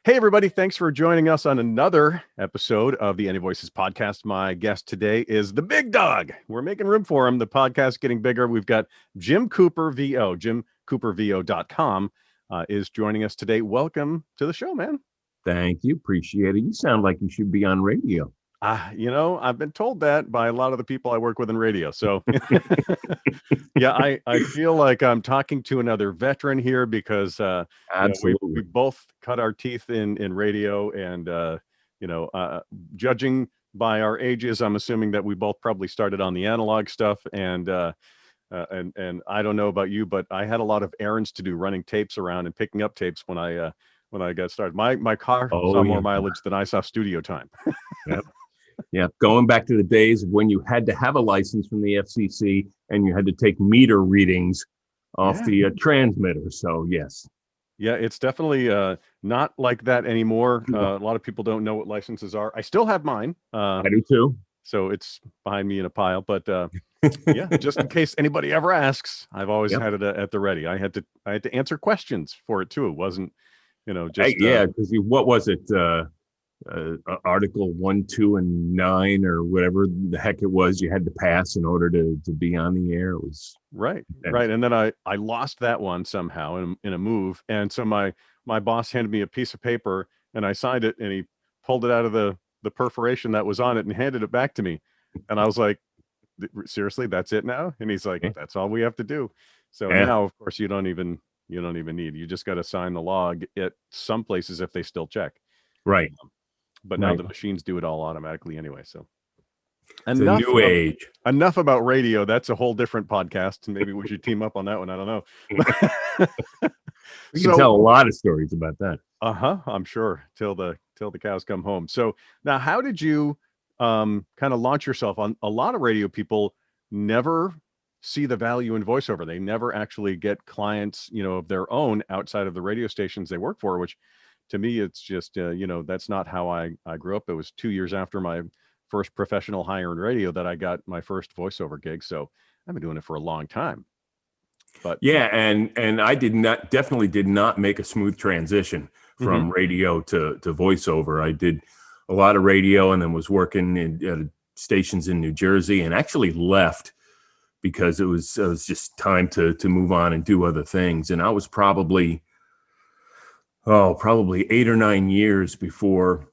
Hey, everybody. Thanks for joining us on another episode of the AnyVoices podcast. My guest today is the big dog. We're making room for him. The podcast's getting bigger. We've got Jim Cooper, VO, JimCooperVO.com is joining us today. Welcome to the show, man. Thank you. Appreciate it. You sound like you should be on radio. I've been told that by a lot of the people I work with in radio. So, yeah, I feel like I'm talking to another veteran here because, Absolutely. we both cut our teeth in radio and, judging by our ages, I'm assuming that we both probably started on the analog stuff. And I don't know about you, but I had a lot of errands to do, running tapes around and picking up tapes when I got started. My car saw more mileage than I saw studio time. Yep. Yeah. Going back to the days when you had to have a license from the FCC and you had to take meter readings off the transmitter. So, yes. Yeah, it's definitely not like that anymore. A lot of people don't know what licenses are. I still have mine. I do too. So it's behind me in a pile. But yeah, just in case anybody ever asks, I've always had it at the ready. I had to answer questions for it too. It wasn't, just because what was it? Article 1, 2, and 9 or whatever the heck it was you had to pass in order to be on the air. It was right. And then I lost that one somehow in a move, and so my boss handed me a piece of paper and I signed it, and he pulled it out of the perforation that was on it and handed it back to me, and I was like, seriously, that's it now? And he's like, that's all we have to do. So now, of course, you don't even need, you just got to sign the log at some places if they still check. Right. But now the machines do it all automatically anywy. So it's a new age. Enough about radio. That's a whole different podcast. And maybe we should team up on that one. I don't know. We can tell a lot of stories about that. I'm sure till the cows come home. So now, how did you kind of launch yourself on? A lot of radio people never see the value in voiceover. They never actually get clients, of their own outside of the radio stations they work for, which to me, it's just, that's not how I grew up. It was 2 years after my first professional hire in radio that I got my first voiceover gig. So I've been doing it for a long time. But yeah, and I definitely did not make a smooth transition from radio to voiceover. I did a lot of radio and then was working at stations in New Jersey, and actually left because it was just time to move on and do other things. And I was probably 8 or 9 years before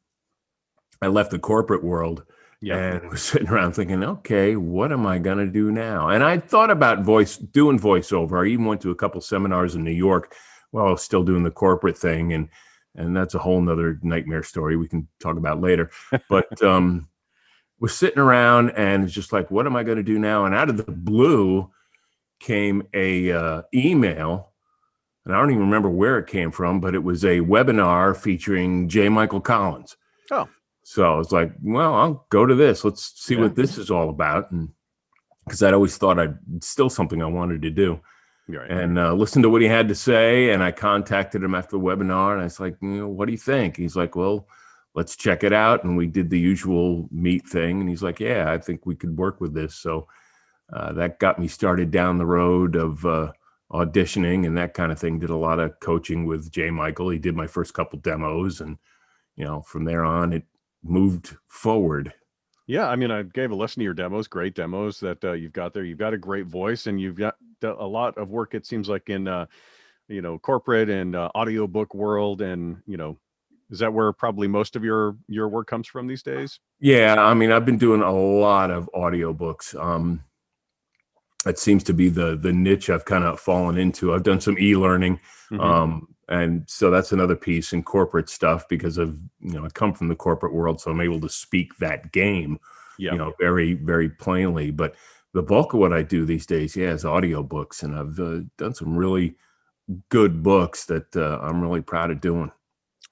I left the corporate world, and was sitting around thinking, okay, what am I going to do now? And I thought about doing voiceover. I even went to a couple seminars in New York while I was still doing the corporate thing. And that's a whole nother nightmare story we can talk about later. But was sitting around and it's just like, what am I going to do now? And out of the blue came a email. And I don't even remember where it came from, but it was a webinar featuring J. Michael Collins. Oh. So I was like, well, I'll go to this. Let's see what this is all about. And because I'd always thought it's still something I wanted to do. Right. And listened to what he had to say. And I contacted him after the webinar. And I was like, what do you think? He's like, well, let's check it out. And we did the usual meet thing. And he's like, yeah, I think we could work with this. So that got me started down the road of auditioning and that kind of thing. Did a lot of coaching with J. Michael. He did my first couple demos, and from there on it moved forward. Yeah, I mean, I gave a listen to your demos, great demos that you've got there. You've got a great voice, and you've got a lot of work, it seems like, in corporate and audiobook world. And is that where probably most of your work comes from these days? Yeah, I mean, I've been doing a lot of audiobooks. That seems to be the niche I've kind of fallen into. I've done some e-learning. And so that's another piece in corporate stuff because of, I come from the corporate world, so I'm able to speak that game, very, very plainly. But the bulk of what I do these days, is audiobooks. And I've done some really good books that I'm really proud of doing.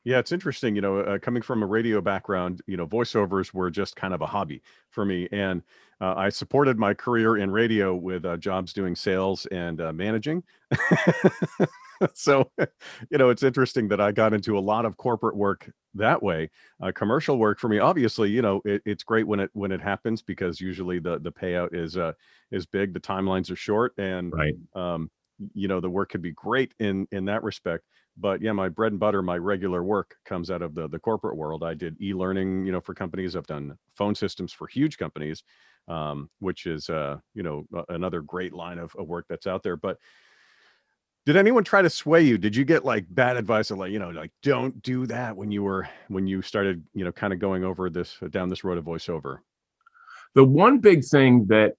Yeah, it's interesting, coming from a radio background, voiceovers were just kind of a hobby for me. And I supported my career in radio with jobs doing sales and managing. So, it's interesting that I got into a lot of corporate work that way. Commercial work for me, obviously, it's great when it happens, because usually the payout is big, the timelines are short, and right. the work could be great in that respect. But yeah, my bread and butter, my regular work comes out of the corporate world. I did e-learning, for companies. I've done phone systems for huge companies, which is, another great line of work that's out there. But did anyone try to sway you? Did you get like bad advice of like don't do that when you started, kind of going over this down this road of voiceover? The one big thing that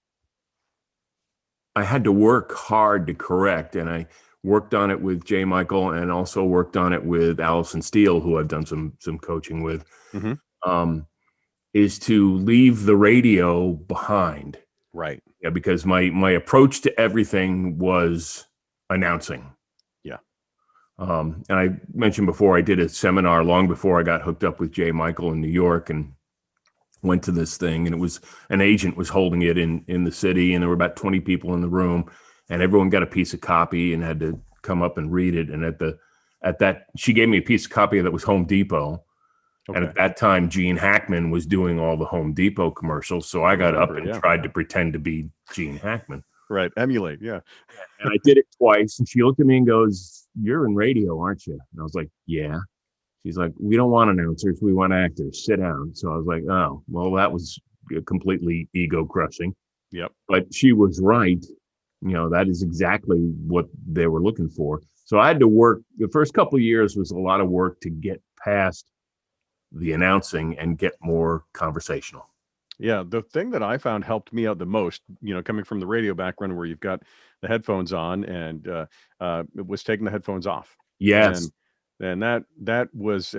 I had to work hard to correct, and I worked on it with Jay Michael and also worked on it with Allison Steele, who I've done some coaching with, Mm-hmm. um, is to leave the radio behind. Right. Yeah, because my approach to everything was announcing. Yeah. And I mentioned before, I did a seminar long before I got hooked up with Jay Michael in New York, and went to this thing, and it was an agent was holding it in the city, and there were about 20 people in the room, and everyone got a piece of copy and had to come up and read it. And at that, she gave me a piece of copy that was Home Depot. Okay. And at that time, Gene Hackman was doing all the Home Depot commercials. So I got up and tried to pretend to be Gene Hackman. Right. Emulate. Yeah. And I did it twice. And she looked at me and goes, "You're in radio, aren't you?" And I was like, "Yeah." She's like, "We don't want announcers. We want actors. Sit down." So I was like, "Oh, well, that was completely ego crushing." Yep. But she was right. That is exactly what they were looking for. So I had to work. The first couple of years was a lot of work to get past the announcing and get more conversational. Yeah, the thing that I found helped me out the most, coming from the radio background where you've got the headphones on, and it was taking the headphones off. Yes. And that was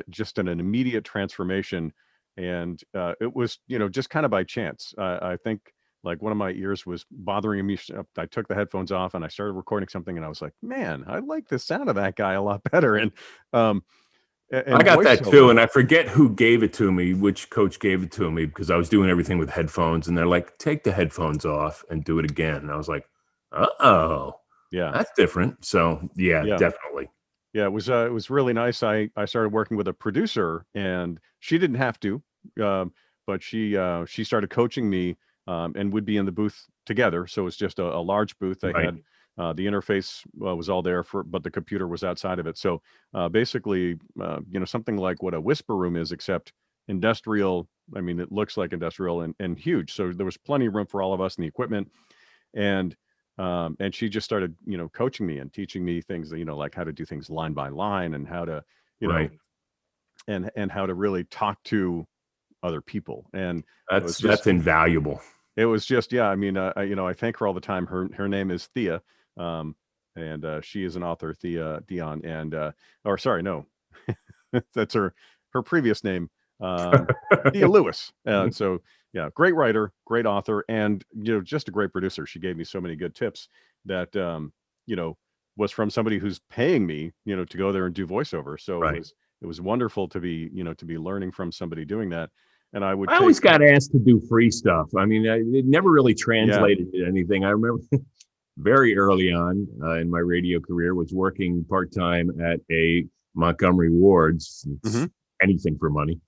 just an immediate transformation, and it was just kind of by chance. I think like one of my ears was bothering me. I took the headphones off and I started recording something, and I was like, man, I like the sound of that guy a lot better. And I got that too, and I forget who gave it to me, which coach gave it to me, because I was doing everything with headphones, and they're like, "Take the headphones off and do it again." And I was like, "Oh, yeah, that's different." So yeah, definitely. Yeah, it was really nice. I started working with a producer, and she didn't have to, but she started coaching me, and would be in the booth together. So it's just a large booth. They Right. had the interface was all there but the computer was outside of it. So basically, something like what a whisper room is, except industrial. I mean, it looks like industrial and huge. So there was plenty of room for all of us and the equipment, and she just started, coaching me and teaching me things, like how to do things line by line, and how to, Right. and how to really talk to other people. And That's invaluable. it was just, yeah. I mean, I thank her all the time. Her name is Thea, um, and she is an author, Thea Dion, and or sorry, no, that's her previous name, Thea Lewis. So yeah, great writer, great author, and just a great producer. She gave me so many good tips that was from somebody who's paying me, to go there and do voiceover. So Right. it was wonderful to be to be learning from somebody doing that. And I always got asked to do free stuff. I mean, it never really translated to anything. I remember very early on in my radio career was working part-time at a Montgomery Ward's, anything for money.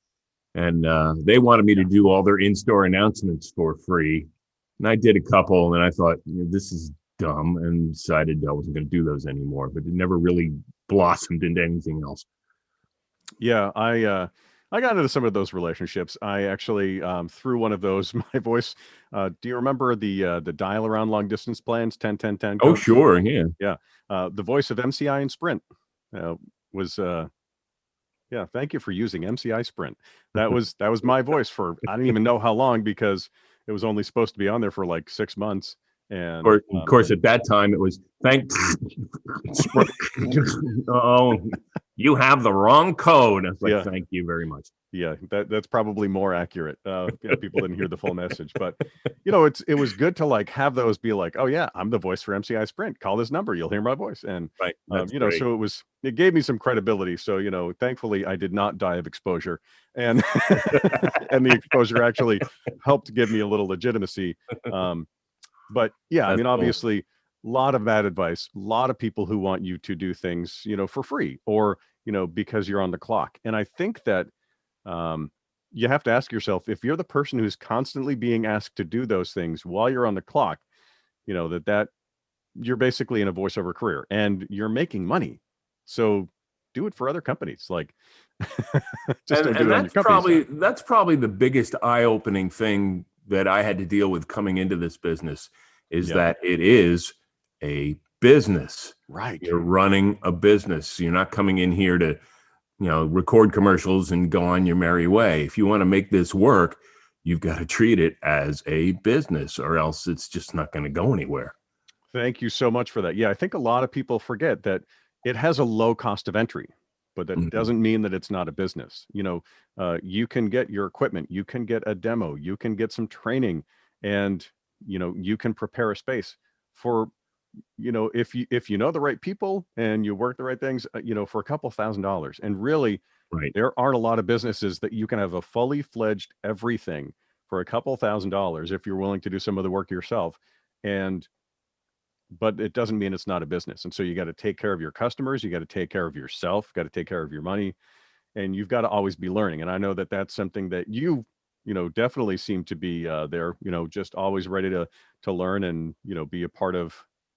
And they wanted me to do all their in-store announcements for free. And I did a couple, and I thought, this is dumb, and decided I wasn't going to do those anymore. But it never really blossomed into anything else. Yeah, I got into some of those relationships. I actually, through one of those, my voice. Do you remember the dial around long distance plans, 10-10-10? Oh, sure, yeah, yeah. The voice of MCI and Sprint was. Yeah, thank you for using MCI Sprint. That was my voice for I didn't even know how long, because it was only supposed to be on there for like 6 months. And of course, at that time it was thanks. Oh, you have the wrong code. I was like, thank you very much. Yeah, that's probably more accurate. People didn't hear the full message, but it was good to like have those be like, oh yeah, I'm the voice for MCI Sprint. Call this number, you'll hear my voice. And right, so it gave me some credibility. So thankfully I did not die of exposure, and and the exposure actually helped give me a little legitimacy. But yeah, I mean, obviously, a lot of bad advice, a lot of people who want you to do things, for free, or because you're on the clock. And I think that you have to ask yourself, if you're the person who's constantly being asked to do those things while you're on the clock, that you're basically in a voiceover career and you're making money. So do it for other companies. Like, just don't do And it on your company side. that's probably the biggest eye-opening thing that I had to deal with coming into this business, is Yeah. that it is a business. Right. You're running a business. You're not coming in here to, record commercials and go on your merry way. If you want to make this work, you've got to treat it as a business, or else it's just not going to go anywhere. Thank you so much for that. Yeah, I think a lot of people forget that it has a low cost of entry, but that Mhm. doesn't mean that it's not a business. You can get your equipment, you can get a demo, you can get some training, and you can prepare a space for, if you know the right people and you work the right things, for a couple $1,000. And really, Right. there aren't a lot of businesses that you can have a fully fledged everything for a couple $1,000 if you're willing to do some of the work yourself. And but it doesn't mean it's not a business. And so you got to take care of your customers, you got to take care of yourself, got to take care of your money, and you've got to always be learning. And I know that that's something that definitely seem to be there, just always ready to learn and, be a part of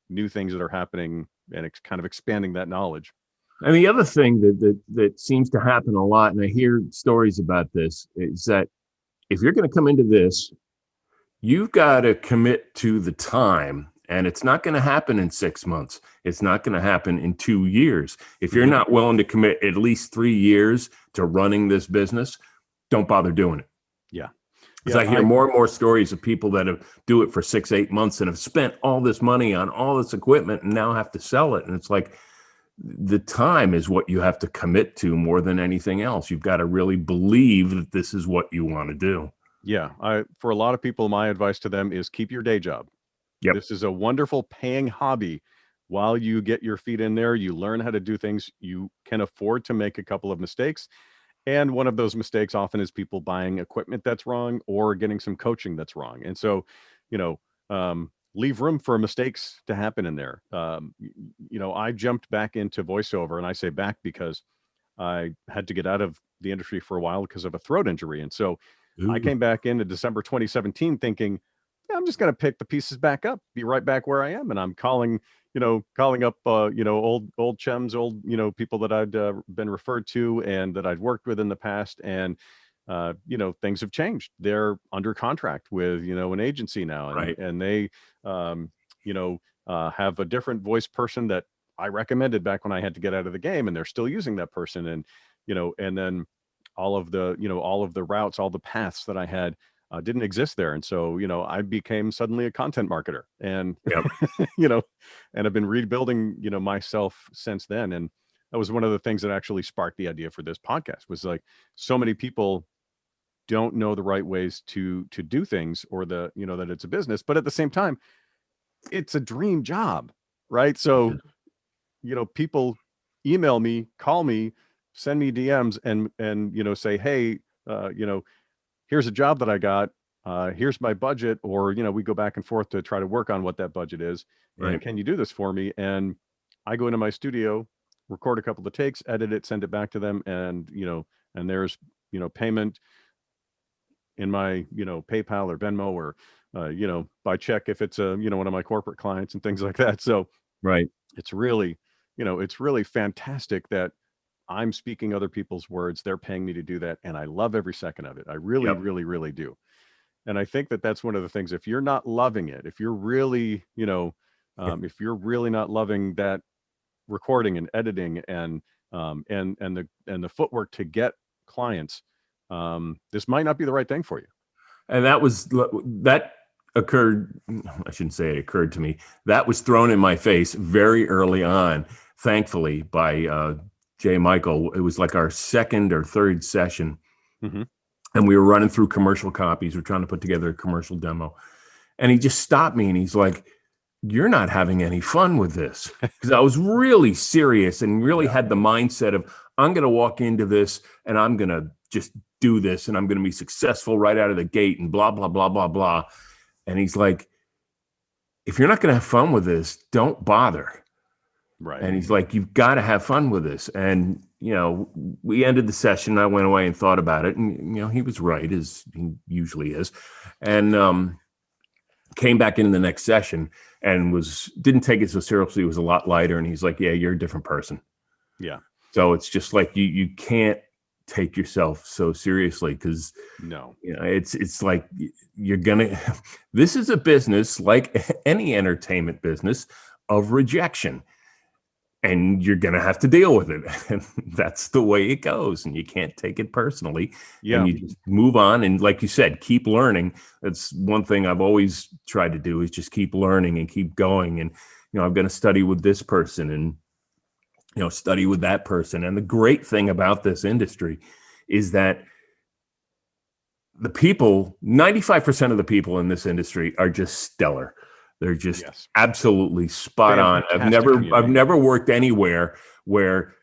new things that are happening and kind of expanding that knowledge. And the other thing that seems to happen a lot, and I hear stories about this, is that if you're going to come into this, you've got to commit to the time, and it's not going to happen in 6 months. It's not going to happen in 2 years. If you're Mhm. not willing to commit at least 3 years to running this business, don't bother doing it. Yeah. Because I hear more and more stories of people that do it for 6, 8 months and have spent all this money on all this equipment and now have to sell it. And it's like, the time is what you have to commit to more than anything else. You've got to really believe that this is what you want to do. Yeah. For a lot of people, my advice to them is keep your day job. Yep. This is a wonderful paying hobby. While you get your feet in there, you learn how to do things. You can afford to make a couple of mistakes. And one of those mistakes often is people buying equipment that's wrong or getting some coaching that's wrong. And so, leave room for mistakes to happen in there. I jumped back into voiceover, and I say back because I had to get out of the industry for a while because of a throat injury. And so I Ooh. came back into December 2017 thinking, "Yeah, I'm just going to pick the pieces back up, be right back where I am." And I'm calling up, old chums, old, people that I'd been referred to and that I'd worked with in the past. And, things have changed. They're under contract with, an agency now. And, Right. and they, have a different voice person that I recommended back when I had to get out of the game, and they're still using that person. And, and then all of the routes, all the paths that I had didn't exist there. And so, I became suddenly a content marketer, and, Yep. you know, and I've been rebuilding, myself since then. And that was one of the things that actually sparked the idea for this podcast, was like, so many people don't know the right ways to do things, or that it's a business, but at the same time, it's a dream job, right? So, people email me, call me, send me DMs, and say, "Hey, here's a job that I got. Here's my budget," or we go back and forth to try to work on what that budget is. And Right. can you do this for me? And I go into my studio, record a couple of takes, edit it, send it back to them, and there's payment in my PayPal or Venmo, or by check if it's one of my corporate clients and things like that. So Right. it's really it's really fantastic that I'm speaking other people's words. They're paying me to do that, and I love every second of it. I really, Yep. really, really do. And I think that that's one of the things. If you're not loving it, if you're really, if you're really not loving that recording and editing and the footwork to get clients, this might not be the right thing for you. And that occurred. I shouldn't say it occurred to me. That was thrown in my face very early on, thankfully, by Jay Michael. It was like our second or third session. Mm-hmm. And we were running through commercial copies. We're trying to put together a commercial demo. And he just stopped me and he's like, "You're not having any fun with this." Because I was really serious and really had the mindset of, I'm going to walk into this and I'm going to just do this and I'm going to be successful right out of the gate and blah, blah, blah, blah, blah. And he's like, "If you're not going to have fun with this, don't bother." Right. And he's like, "You've got to have fun with this." And, we ended the session. I went away and thought about it. And, he was right, as he usually is. And came back in the next session and didn't take it so seriously. It was a lot lighter. And he's like, yeah, you're a different person. Yeah. So it's just like, you can't take yourself so seriously, because it's like you're gonna this is a business, like any entertainment business, of rejection, and you're gonna have to deal with it. And that's the way it goes, and you can't take it personally. And you just move on, and like you said, keep learning. That's one thing I've always tried to do, is just keep learning and keep going. And I'm going to study with this person, and study with that person. And the great thing about this industry is that the people, 95% of the people in this industry are just stellar. They're just absolutely spot on. I've never worked anywhere where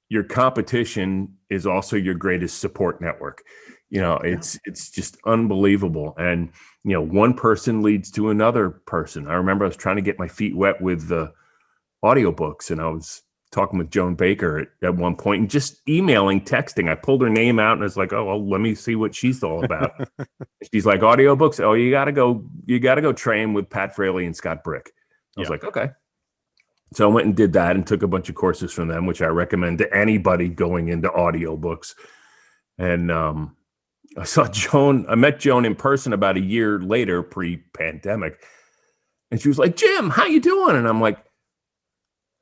your competition is also your greatest support network. It's just unbelievable. And, one person leads to another person. I remember I was trying to get my feet wet with the audiobooks, and I was talking with Joan Baker at one point, and just emailing, texting. I pulled her name out, and I was like, oh, well, let me see what she's all about. She's like, audiobooks? Oh, you got to go train with Pat Fraley and Scott Brick. I was like, okay. So I went and did that and took a bunch of courses from them, which I recommend to anybody going into audiobooks. And I met Joan in person about a year later, pre-pandemic. And she was like, Jim, how you doing? And I'm like,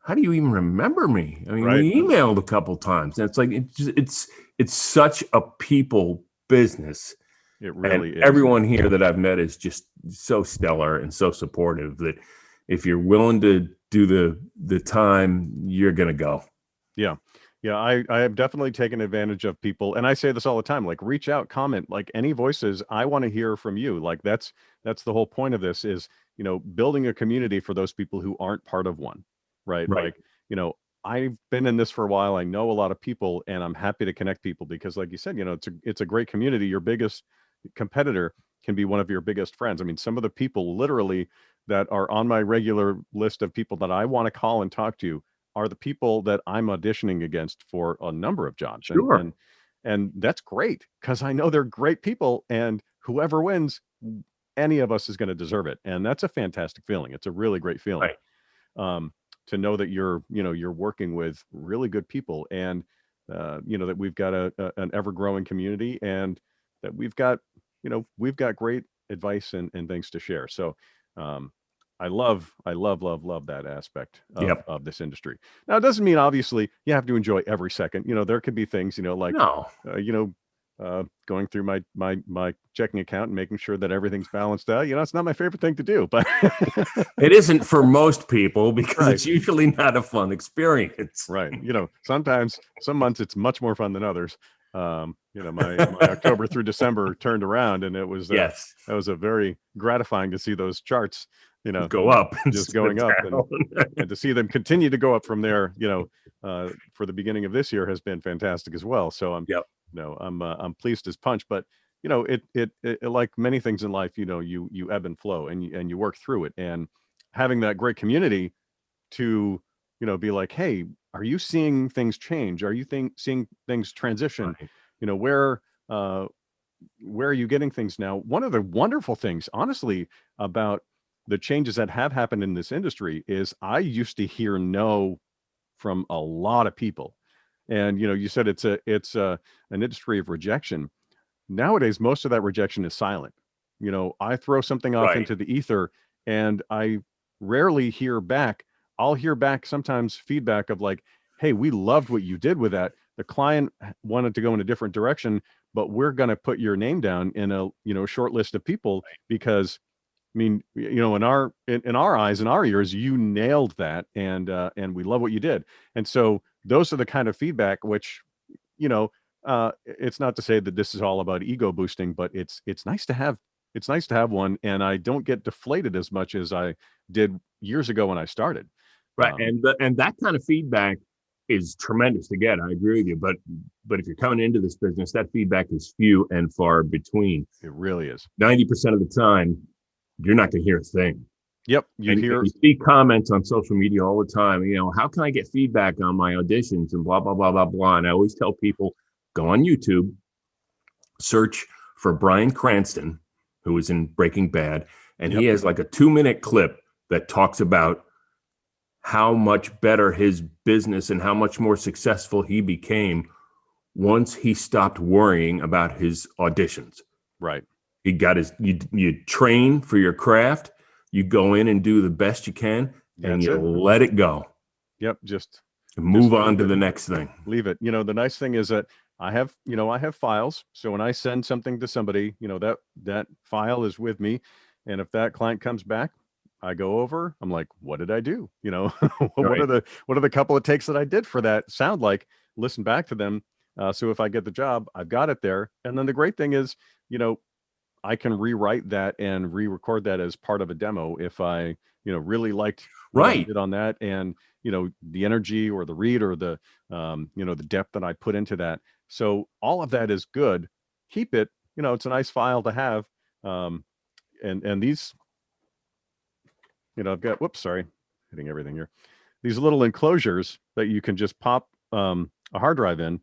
how do you even remember me? I mean, we emailed a couple times, and it's like, it's such a people business. It really is. Everyone here that I've met is just so stellar and so supportive that if you're willing to do the time, you're going to go. Yeah. Yeah. I have definitely taken advantage of people. And I say this all the time, like, reach out, comment, like, AnyVoices. I want to hear from you. Like, that's the whole point of this, is, building a community for those people who aren't part of one. Right. Like, I've been in this for a while. I know a lot of people, and I'm happy to connect people, because, like you said, it's a great community. Your biggest competitor can be one of your biggest friends. I mean, some of the people literally that are on my regular list of people that I want to call and talk to are the people that I'm auditioning against for a number of jobs. Sure. And that's great, because I know they're great people, and whoever wins, any of us is going to deserve it. And that's a fantastic feeling. It's a really great feeling. Right. To know that you're working with really good people, and that we've got an ever-growing community, and that we've got great advice and things to share. So I love that aspect of this industry. Now, it doesn't mean obviously you have to enjoy every second. There could be things, like going through my checking account and making sure that everything's balanced out. It's not my favorite thing to do, but it isn't for most people, because it's usually not a fun experience. Right. Sometimes some months it's much more fun than others. My October through December turned around, and it was that was a very gratifying to see those charts, go up, just going up, and to see them continue to go up from there, for the beginning of this year has been fantastic as well. So I'm pleased as punch. But it like many things in life, you ebb and flow, and you work through it. And having that great community to be like, hey, are you seeing things change? Are you seeing things transition? Right. Where are you getting things now? One of the wonderful things, honestly, about the changes that have happened in this industry is I used to hear no from a lot of people. And, you said it's an industry of rejection. Nowadays, most of that rejection is silent. I throw something off into the ether, and I rarely hear back. I'll hear back sometimes feedback of like, hey, we loved what you did with that. The client wanted to go in a different direction, but we're going to put your name down in a short list of people, because I mean, in our eyes, in our ears, you nailed that. And we love what you did. And so those are the kind of feedback which, it's not to say that this is all about ego boosting, but it's nice to have. It's nice to have one. And I don't get deflated as much as I did years ago when I started. Right. And that kind of feedback is tremendous to get. I agree with you. But if you're coming into this business, that feedback is few and far between. It really is. 90% of the time, you're not going to hear a thing. Yep. You see comments on social media all the time. How can I get feedback on my auditions and blah, blah, blah, blah, blah. And I always tell people, go on YouTube, search for Bryan Cranston, who was in Breaking Bad, and Yep. he has like a 2-minute clip that talks about how much better his business and how much more successful he became once he stopped worrying about his auditions. Right. He got you train for your craft, you go in and do the best you can, and That's you it. let it go. Yep. Just move on to it. the next thing. Leave it. The nice thing is that I have files. So when I send something to somebody, that file is with me. And if that client comes back, I go over, I'm like, what did I do? Right. What are the couple of takes that I did for that sound like? Listen back to them. So if I get the job, I've got it there. And then the great thing is, I can rewrite that and re-record that as part of a demo if I, really liked what I Right. did on that, and the energy or the read or the the depth that I put into that. So all of that is good. Keep it. It's a nice file to have. And these, I've got. Whoops, sorry, hitting everything here. These little enclosures that you can just pop a hard drive in.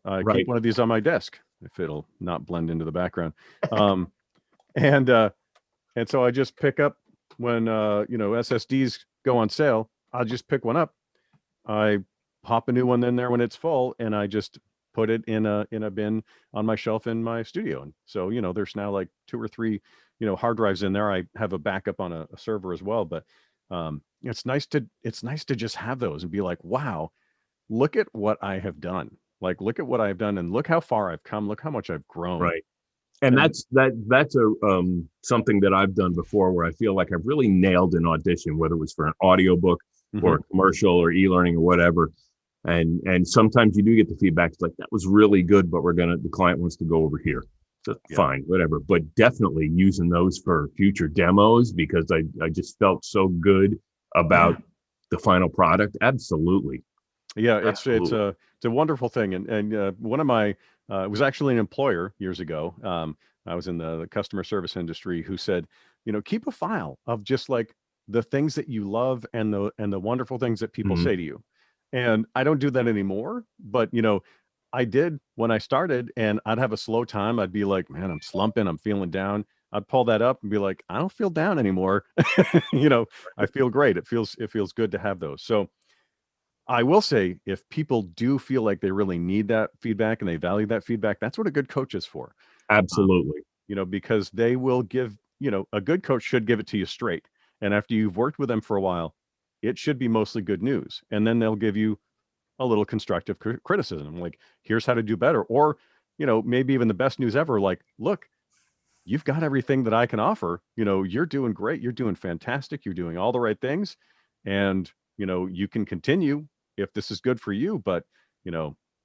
I Right. keep one of these on my desk if it'll not blend into the background. And so I just pick up when SSDs go on sale. I'll just pick one up. I pop a new one in there when it's full, and I just put it in a bin on my shelf in my studio. And so there's now like 2 or 3 hard drives in there. I have a backup on a server as well, but it's nice to just have those and be like, wow, look at what I have done. Like, look at what I've done, and look how far I've come. Look how much I've grown. Right. And that's a something that I've done before, where I feel like I've really nailed an audition, whether it was for an audiobook or a commercial or e-learning or whatever. And sometimes you do get the feedback. It's like, that was really good, but the client wants to go over here. So fine, whatever. But definitely using those for future demos, because I just felt so good about the final product. Absolutely. Yeah, it's a wonderful thing. And one of my it was actually an employer years ago. I was in the customer service industry, who said, keep a file of just like the things that you love and the wonderful things that people say to you. And I don't do that anymore, but I did when I started, and I'd have a slow time. I'd be like, man, I'm slumping, I'm feeling down. I'd pull that up and be like, I don't feel down anymore. I feel great. It feels good to have those. So I will say, if people do feel like they really need that feedback and they value that feedback, that's what a good coach is for. Absolutely. Because they will give, a good coach should give it to you straight. And after you've worked with them for a while, it should be mostly good news. And then they'll give you a little constructive criticism, like, here's how to do better. Or, maybe even the best news ever, like, look, you've got everything that I can offer. You're doing great. You're doing fantastic. You're doing all the right things. And, you can continue if this is good for you, but,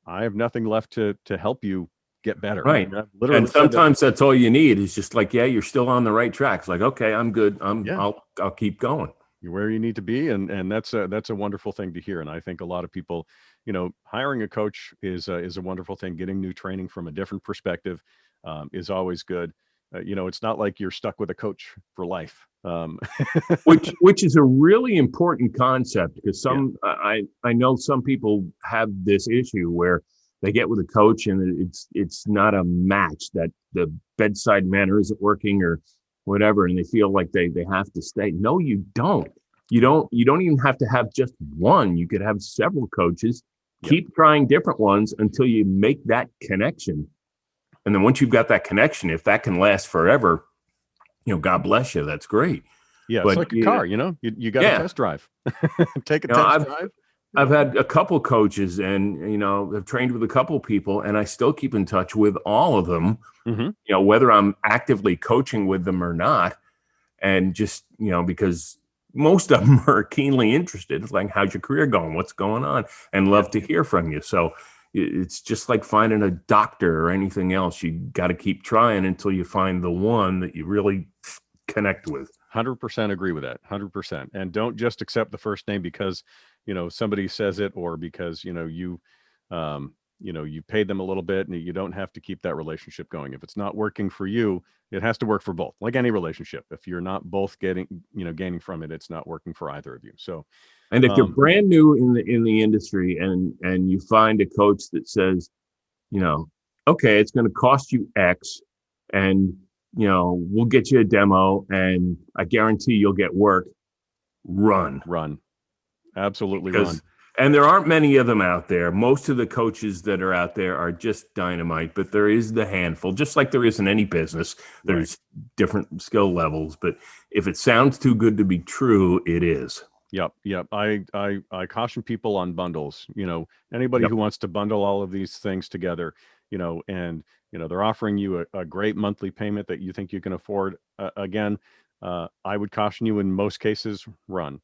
I have nothing left to help you get better. Right. Literally, and sometimes that's all you need, is just like, yeah, you're still on the right track. It's like, okay, I'm good. I'll keep going. You're where you need to be. And that's a wonderful thing to hear. And I think a lot of people, hiring a coach is a wonderful thing. Getting new training from a different perspective is always good. It's not like you're stuck with a coach for life. Which is a really important concept, because I know some people have this issue where they get with a coach and it's not a match, that the bedside manner isn't working or whatever, and they feel like they have to stay. No, you don't. You don't even have to have just one. You could have several coaches. Keep trying different ones until you make that connection. And then once you've got that connection, if that can last forever, God bless you. That's great. Yeah, it's like a car, you got to test drive. Take a test drive. I've had a couple coaches, and have trained with a couple people, and I still keep in touch with all of them. Whether I'm actively coaching with them or not, and just because most of them are keenly interested. It's like, how's your career going? What's going on? And love to hear from you. So it's just like finding a doctor or anything else. You got to keep trying until you find the one that you really connect with. 100% agree with that. 100%. And don't just accept the first name because, somebody says it, or because, you paid them a little bit, and you don't have to keep that relationship going. If it's not working for you, it has to work for both. Like any relationship, if you're not both gaining from it, it's not working for either of you. So, and if you're brand new in the industry, and you find a coach that says, okay, it's going to cost you X, and we'll get you a demo and I guarantee you'll get work. Run. Absolutely run. And there aren't many of them out there. Most of the coaches that are out there are just dynamite, but there is the handful, just like there is in any business. There's different skill levels, but if it sounds too good to be true, it is. Yep. I caution people on bundles. Anybody who wants to bundle all of these things together, and they're offering you a great monthly payment that you think you can afford. Again, I would caution you in most cases, run.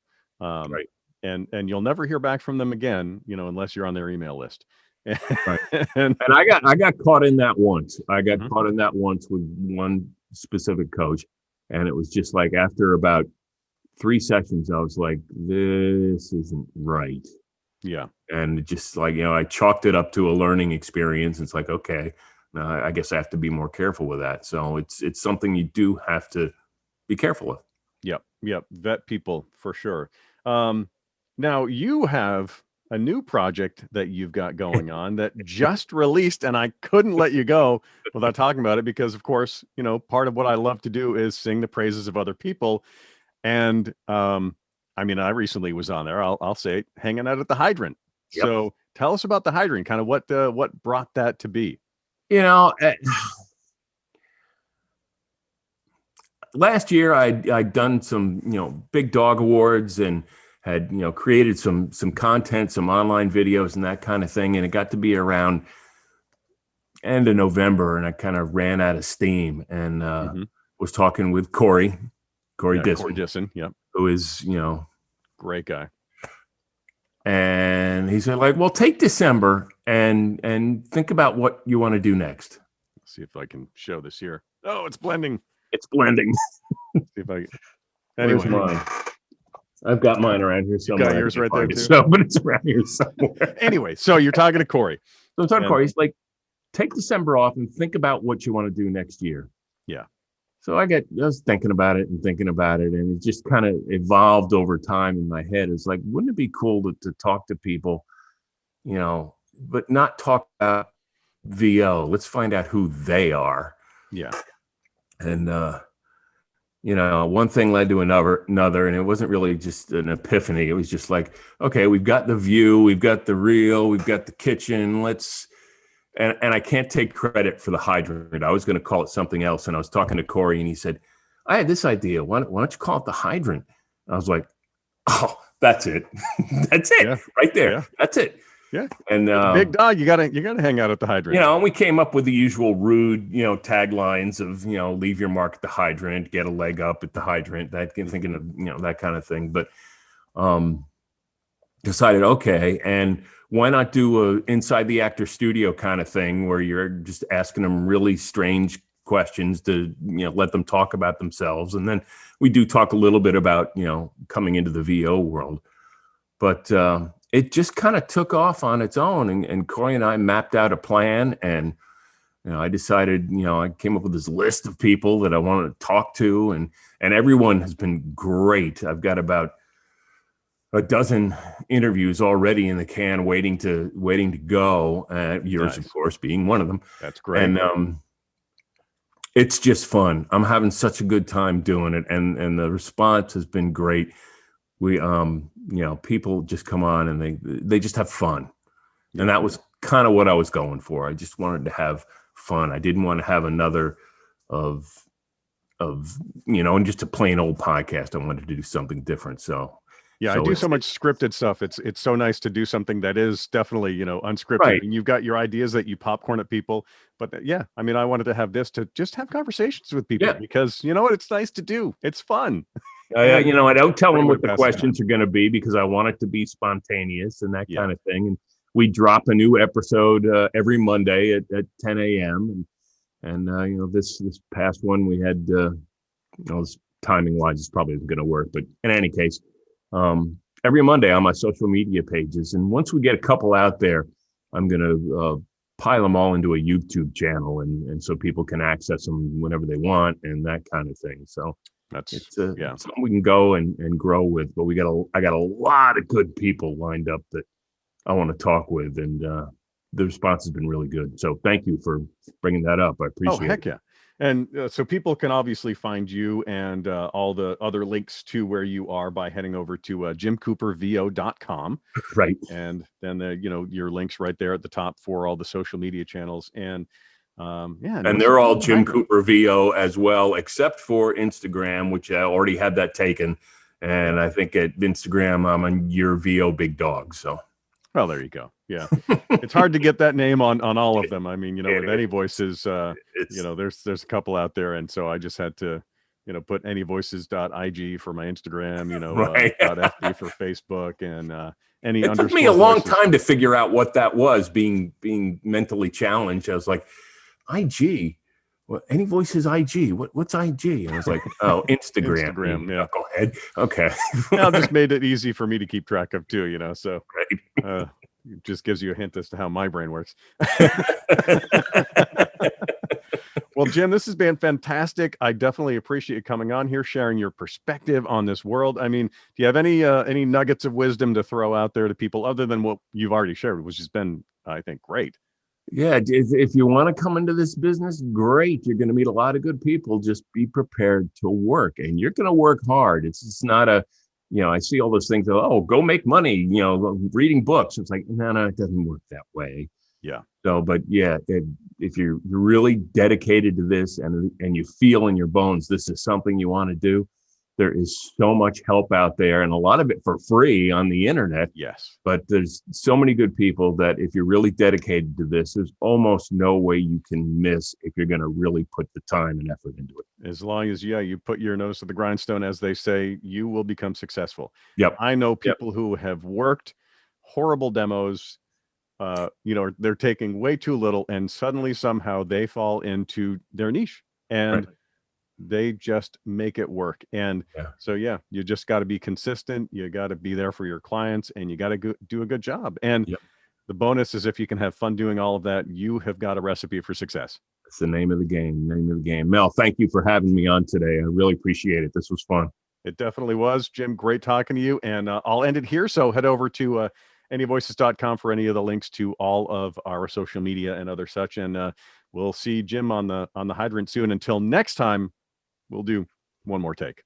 And you'll never hear back from them again, unless you're on their email list. and I got caught in that once. I got caught in that once with one specific coach, and it was just like after about 3 sessions, I was like, this isn't right. Yeah. And just like, I chalked it up to a learning experience. It's like, okay, I guess I have to be more careful with that. So it's something you do have to be careful with. Yep. Vet people for sure. Now you have a new project that you've got going on that just released, and I couldn't let you go without talking about it because, of course, part of what I love to do is sing the praises of other people. And I recently was on there. I'll say it, hanging out at the Hydrant. Yep. So tell us about the Hydrant. Kind of what brought that to be. Last year I'd done some big dog awards and had created some content, some online videos and that kind of thing, and it got to be around end of November, and I kind of ran out of steam and was talking with Corey Disson, yep, who is great guy, and he said, like, well, take December and think about what you want to do next. Let's see if I can show this here. Oh, it's blending. It's blending. See if I can. Anyway, mine. I've got mine around here somewhere. You got yours right there too. So, but it's around here somewhere. Anyway, so you're talking to Corey. So I'm talking to Corey. He's like, take December off and think about what you want to do next year. Yeah. So I was thinking about it, and it just kind of evolved over time in my head. It's like, wouldn't it be cool to talk to people, but not talk about VO. Let's find out who they are. Yeah. And one thing led to another, and it wasn't really just an epiphany. It was just like, okay, we've got the view, we've got the reel, we've got the kitchen. And I can't take credit for the Hydrant. I was going to call it something else. And I was talking to Corey, and he said, I had this idea. Why don't you call it the Hydrant? And I was like, oh, that's it. That's it right there. Yeah. That's it. Yeah. And big dog, you gotta hang out at the Hydrant. And we came up with the usual rude, taglines of, leave your mark at the Hydrant, get a leg up at the Hydrant, thinking of, that kind of thing. But decided, okay, and why not do a inside the actor studio kind of thing where you're just asking them really strange questions to, let them talk about themselves. And then we do talk a little bit about, coming into the VO world. But it just kind of took off on its own. And Corey and I mapped out a plan, and I decided, I came up with this list of people that I wanted to talk to, and everyone has been great. I've got about a dozen interviews already in the can, waiting to go. Yours, nice. Of course, being one of them. That's great. And it's just fun. I'm having such a good time doing it, and the response has been great. We, people just come on and they just have fun, and that was kind of what I was going for. I just wanted to have fun. I didn't want to have another of and just a plain old podcast. I wanted to do something different. So. Yeah, I do so much scripted stuff. It's so nice to do something that is definitely, unscripted. Right. And you've got your ideas that you popcorn at people. But I wanted to have this to just have conversations with people because what it's nice to do. It's fun. I don't tell them what the questions are going to be because I want it to be spontaneous and that kind of thing. And we drop a new episode every Monday at 10 a.m. And this past one we had, timing wise, it's probably isn't going to work. But in any case, every Monday on my social media pages. And once we get a couple out there, I'm going to pile them all into a YouTube channel. And so people can access them whenever they want and that kind of thing. So it's something we can go and grow with. But I got a lot of good people lined up that I want to talk with. And the response has been really good. So thank you for bringing that up. I appreciate it. Yeah. And so people can obviously find you and all the other links to where you are by heading over to jimcoopervo.com. Right. And then your links right there at the top for all the social media channels. And and they're all Jim Cooper VO as well, except for Instagram, which I already had that taken. And I think at Instagram, I'm on your VO Big Dog. So, well, there you go. Yeah, it's hard to get that name on all of them. I mean, with AnyVoices, there's a couple out there, and so I just had to, put AnyVoices.ig for my Instagram, right. .fb for Facebook, and any. It took me a long time to figure out what that was. Being mentally challenged, I was like, IG. What, AnyVoices IG? What's IG? And I was like, oh, Instagram. Instagram, yeah. Go ahead. Okay. Well, it just made it easy for me to keep track of too, So right. it just gives you a hint as to how my brain works. Well, Jim, this has been fantastic. I definitely appreciate you coming on here, sharing your perspective on this world. I mean, do you have any nuggets of wisdom to throw out there to people other than what you've already shared, which has been, I think, great? Yeah, if you want to come into this business, great. You're going to meet a lot of good people. Just be prepared to work, and you're going to work hard. It's not a, I see all those things. Oh, go make money. Reading books. It's like, no, it doesn't work that way. Yeah. So, but yeah, if you're really dedicated to this and you feel in your bones this is something you want to do, there is so much help out there, and a lot of it for free on the internet. Yes. But there's so many good people that if you're really dedicated to this, there's almost no way you can miss if you're going to really put the time and effort into it. As long as, you put your nose to the grindstone, as they say, you will become successful. Yep. I know people who have worked horrible demos, they're taking way too little, and suddenly somehow they fall into their niche, and they just make it work. And so, you just got to be consistent. You got to be there for your clients, and you got to do a good job. And the bonus is if you can have fun doing all of that, you have got a recipe for success. It's the name of the game. Mel, thank you for having me on today. I really appreciate it. This was fun. It definitely was, Jim. Great talking to you. And I'll end it here. So head over to AnyVoices.com for any of the links to all of our social media and other such. And we'll see Jim on the hydrant soon. Until next time, we'll do one more take.